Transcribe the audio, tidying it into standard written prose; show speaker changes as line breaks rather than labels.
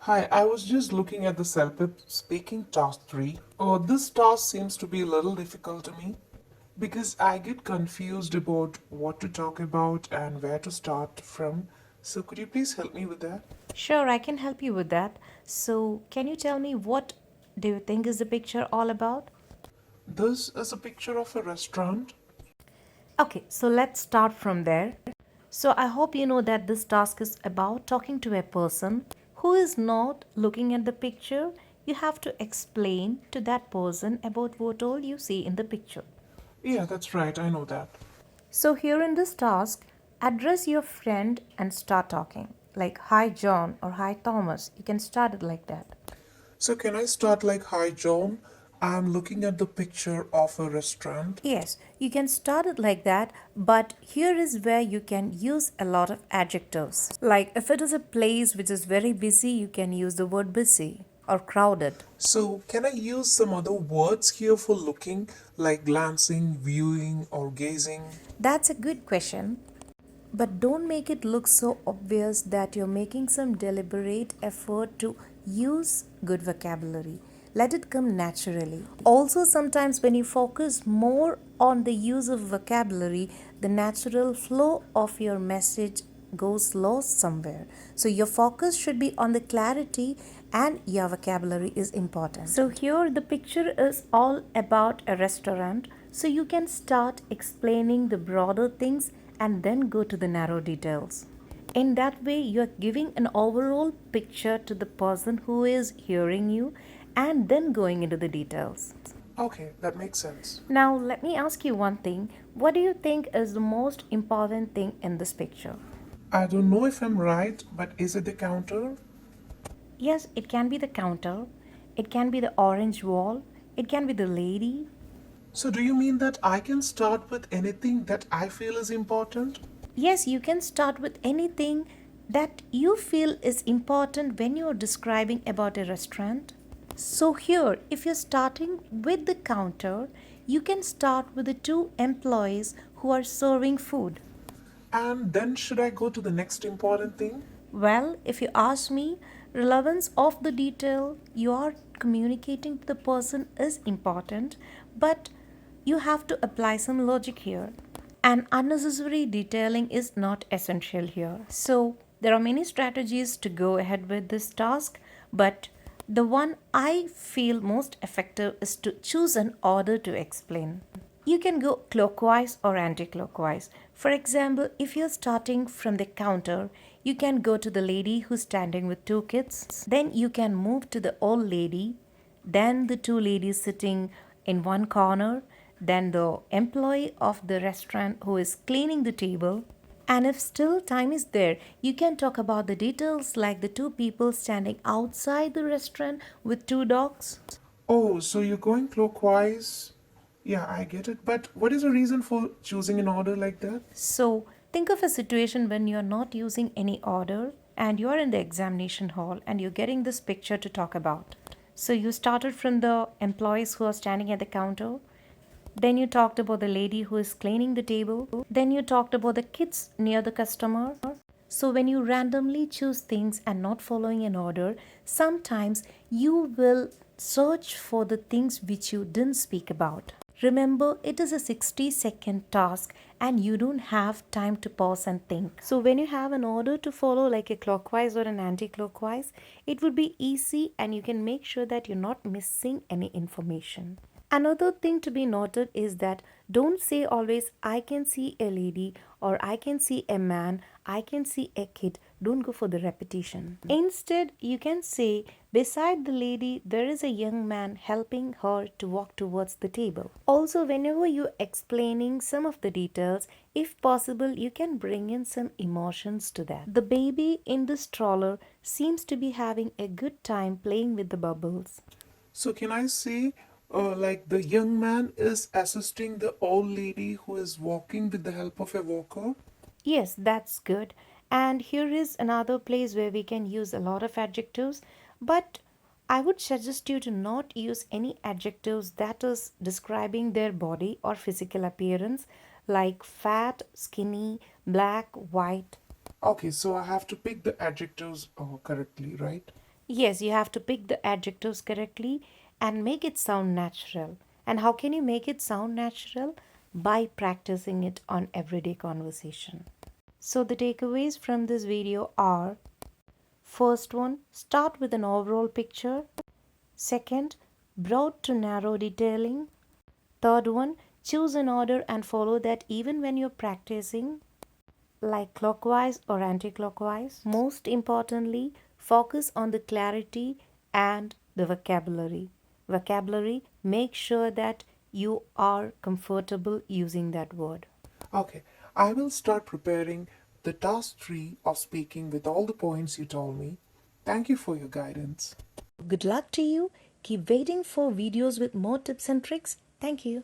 Hi, I was just looking at the Celpip speaking task 3. This task seems to be a little difficult to me because I get confused about what to talk about and where to start from. So, could you please help me with that?
Sure, I can help you with that. So, can you tell me what do you think is the picture all about?
This is a picture of a restaurant.
Okay, so let's start from there. So, I hope you know that this task is about talking to a person who is not looking at the picture. You have to explain to that person about what all you see in the picture.
Yeah, that's right, I know that.
So, here in this task, address your friend and start talking. Like, hi John or hi Thomas. You can start it like that.
So, can I start like, Hi John, I'm looking at the picture of a restaurant.
Yes, you can start it like that, but here is where you can use a lot of adjectives. Like if it is a place which is very busy, you can use the word busy or crowded.
So, can I use some other words here for looking, like glancing, viewing, or gazing?
That's a good question, but don't make it look so obvious that you're making some deliberate effort to use good vocabulary. Let it come naturally. Also, sometimes when you focus more on the use of vocabulary, the natural flow of your message goes lost somewhere. So, your focus should be on the clarity and your vocabulary is important. So, here the picture is all about a restaurant. So, you can start explaining the broader things and then go to the narrow details. In that way, you are giving an overall picture to the person who is hearing you and then going into the details.
Okay, that makes sense.
Now, let me ask you one thing. What do you think is the most important thing in this picture?
I don't know if I'm right, but is it the counter?
Yes, it can be the counter, it can be the orange wall, it can be the lady.
So, do you mean that I can start with anything that I feel is important?
Yes, you can start with anything that you feel is important when you're describing about a restaurant. So here, if you're starting with the counter, you can start with the two employees who are serving food.
And then, should I go to the next important thing?
Well, if you ask me, relevance of the detail you are communicating to the person is important, but you have to apply some logic here. And unnecessary detailing is not essential here. So, there are many strategies to go ahead with this task, but the one I feel most effective is to choose an order to explain. You can go clockwise or anti clockwise. For example, if you're starting from the counter, you can go to the lady who's standing with two kids. Then you can move to the old lady, then the two ladies sitting in one corner, then the employee of the restaurant who is cleaning the table. And if still time is there, you can talk about the details like the two people standing outside the restaurant with two dogs.
Oh, so you're going clockwise? Yeah, I get it. But what is the reason for choosing an order like that?
So, think of a situation when you're not using any order and you're in the examination hall and you're getting this picture to talk about. So, you started from the employees who are standing at the counter, then you talked about the lady who is cleaning the table, then you talked about the kids near the customer. So, when you randomly choose things and not following an order, sometimes you will search for the things which you didn't speak about. Remember, it is a 60-second task and you don't have time to pause and think. So, when you have an order to follow, like a clockwise or an anti clockwise, it would be easy and you can make sure that you're not missing any information. Another thing to be noted is that don't say always, I can see a lady or I can see a man, I can see a kid. Don't go for the repetition. Instead, you can say, beside the lady, there is a young man helping her to walk towards the table. Also, whenever you're explaining some of the details, if possible, you can bring in some emotions to that. The baby in the stroller seems to be having a good time playing with the bubbles.
So, can I say, like the young man is assisting the old lady who is walking with the help of a walker?
Yes, that's good. And here is another place where we can use a lot of adjectives, but I would suggest you to not use any adjectives that is describing their body or physical appearance like fat, skinny, black, white.
Okay, so I have to pick the adjectives correctly, right?
Yes, you have to pick the adjectives correctly and make it sound natural. And how can you make it sound natural? By practicing it on everyday conversation. So, the takeaways from this video are: first one, start with an overall picture. Second, broad to narrow detailing. Third one, choose an order and follow that even when you're practicing, like clockwise or anti clockwise. Most importantly, focus on the clarity and the vocabulary. Vocabulary, make sure that you are comfortable using that word.
Okay, I will start preparing the task 3 of speaking with all the points you told me. Thank you for your guidance.
Good luck to you. Keep waiting for videos with more tips and tricks. Thank you.